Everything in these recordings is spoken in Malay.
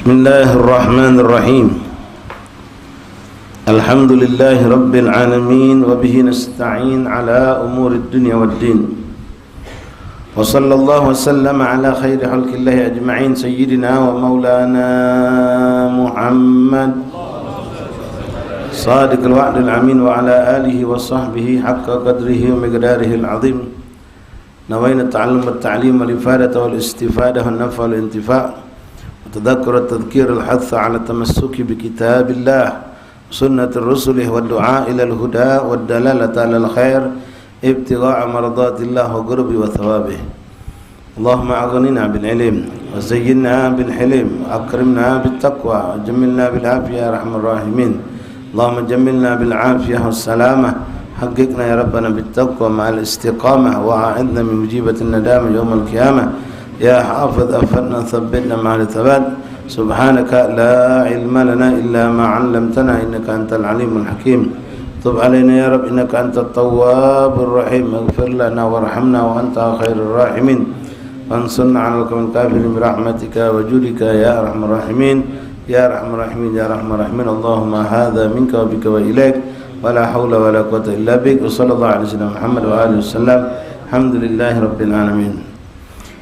Bismillahirrahmanirrahim. Alhamdulillahi rabbil alamin wa bihi nasta'in ala umurid dunya waddin. Wa sallallahu wa sallama ala khairi khalqillahi ajma'in sayyidina wa maulana Muhammad sadiqul wa'dil amin wa ala alihi wa sahbihi haqqa qadrihi wa miqdarihi al-azim. Nawayna ta'allum wat-ta'lim wal-ifadata wal-istifadah wan-naf'a wal-intifa' تذكر التذكير الحث على التمسك بكتاب الله سنة الرسل والدعاء إلى الهدى والدلالة على الخير ابتغاء مرضات الله وقرب وثوابه. اللهم أغننا بالعلم وزينا بالحلم وأكرمنا بالتقوى وجملنا بالعافية يا أرحم الراحمين. اللهم جملنا بالعافية والسلامة حققنا يا ربنا بالتقوى مع الاستقامة وأعذنا من مجيبة الندامة يوم القيامة. يا حافظ أفدنا ثبتنا مع الثبات. سبحانك لا علم لنا إلا ما علمتنا إنك أنت العليم الحكيم. تب علينا يا رب إنك أنت التواب الرحيم. اغفر لنا وارحمنا وأنت خير الراحمين. وانصرنا على القوم الكافرين برحمتك وجودك يا أرحم الراحمين يا أرحم الراحمين يا أرحم الراحمين. اللهم هذا منك وبك وإليك ولا حول ولا قوة إلا بك. وصلى الله على سيدنا محمد وآله وسلم. الحمد لله رب العالمين.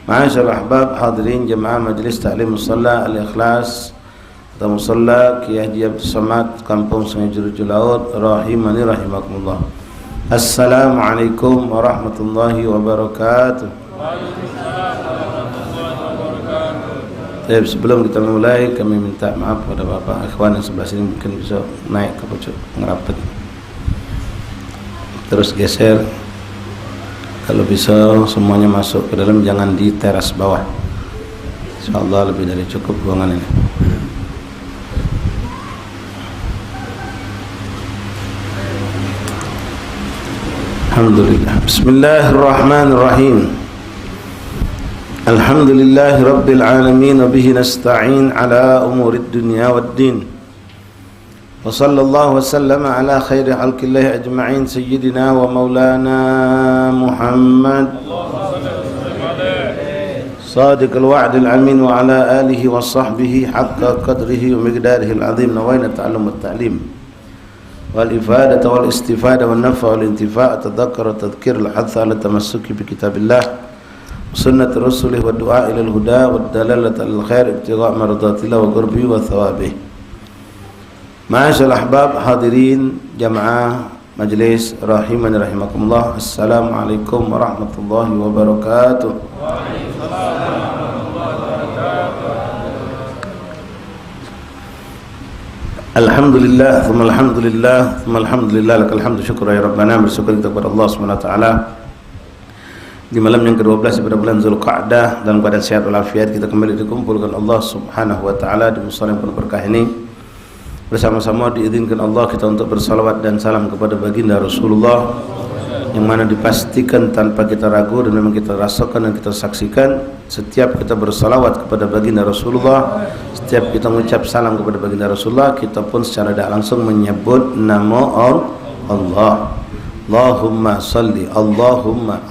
Ma'asyarul ahbab hadirin jemaah majlis taklim musalla al-ikhlas atau musalla Kiai Haji Abdul Samad Kampung Sungai Jeruju Laut rahimani rahimakumullah. Assalamualaikum warahmatullahi wabarakatuh. Sebelum kita mulai kami minta maaf kepada bapak ikhwan yang sebelah sini mungkin bisa naik ke pucuk ngerapet terus geser. Kalau bisa semuanya masuk ke dalam, jangan di teras bawah. InsyaAllah lebih dari cukup ruangan ini. Alhamdulillah. Bismillahirrahmanirrahim. Alhamdulillahi rabbil alamin wa bihi nasta'in ala umurid dunya waddin. Wa sallallahu wa sallama ala khairi khalqillahi ajma'in sayyidina wa maulana Muhammad sadiqul wa'dil amin wa ala alihi wa sahbihi haqqa qadrihi wa miqdarihi al-azim. Nawayna ta'allum wat-ta'lim wal-ifadata wal-istifada wan-naf'a wal-intifa' tadhakkara tadhkir al-hath ala tamassuki bi kitabillah sunnat rasulih wa du'a ila al-huda wa dalalata al-khair ibtigha' mardatillah wa qurbi wa thawabih. Ma'asyarul ahbab hadirin jamaah majlis rahimani rahimakumullah. Assalamualaikum warahmatullahi wabarakatuh. Alhamdulillah thumma alhamdulillah thumma alhamdulillah lakal hamdu syukra ya rabbana. Bersyukur kita kepada Allah Subhanahu wa taala di malam yang ke-12 pada bulan Zulqa'dah dalam keadaan sehat walafiat kita kembali dikumpulkan Allah Subhanahu wa taala di musala yang penuh berkah ini. Bersama-sama diizinkan Allah kita untuk bersalawat dan salam kepada baginda Rasulullah yang mana dipastikan tanpa kita ragu dan memang kita rasakan dan kita saksikan setiap kita bersalawat kepada baginda Rasulullah, setiap kita mengucap salam kepada baginda Rasulullah, kita pun secara tidak langsung menyebut nama Allah. Allahumma salli, Allahumma.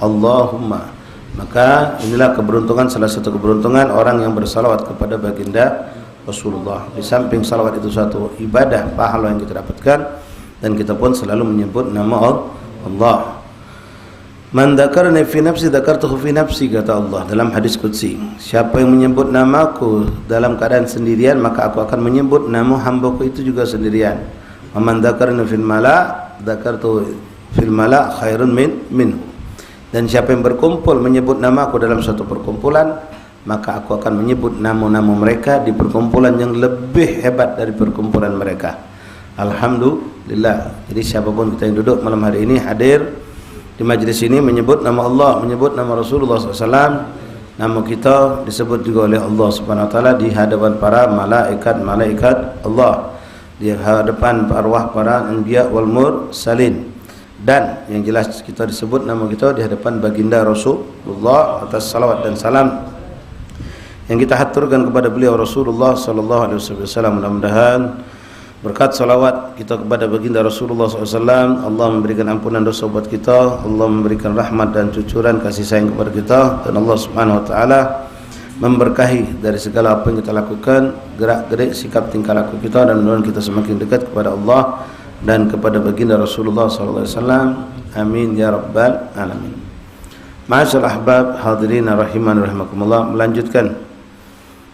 Maka inilah keberuntungan, salah satu keberuntungan orang yang bersalawat kepada baginda Rasulullah. Di samping salawat itu satu ibadah pahala yang kita dapatkan, dan kita pun selalu menyebut nama Allah. Man dzakarani fi nafsi dzakartuhu fi nafsi, kata Allah dalam hadis qudsi. Siapa yang menyebut namaku dalam keadaan sendirian, maka aku akan menyebut nama hambaku itu juga sendirian. Wa man dzakarani fil mala dzakartuhu fil mala khairun minhu. Dan siapa yang berkumpul menyebut namaku dalam suatu perkumpulan, maka aku akan menyebut nama-nama mereka di perkumpulan yang lebih hebat dari perkumpulan mereka. Alhamdulillah. Jadi siapapun kita yang duduk malam hari ini hadir di majlis ini menyebut nama Allah, menyebut nama Rasulullah SAW, nama kita disebut juga oleh Allah Subhanahu Wa Taala di hadapan para malaikat Allah, di hadapan arwah para anbiya wal mursalin, dan yang jelas kita disebut nama kita di hadapan baginda Rasulullah atas salawat dan salam yang kita haturkan kepada beliau Rasulullah sallallahu alaihi wasallam. Mudah-mudahan berkat salawat kita kepada baginda Rasulullah SAW, Allah memberikan ampunan dosa buat kita, Allah memberikan rahmat dan cucuran kasih sayang kepada kita, dan Allah Subhanahu wa taala memberkahi dari segala apa yang kita lakukan, gerak-gerik, sikap tingkah laku kita, dan mudah-mudahan kita semakin dekat kepada Allah dan kepada baginda Rasulullah sallallahu alaihi wasallam. Amin ya rabbal alamin. Ma'asyiral ahbab hadirin rahiman rahimakumullah, melanjutkan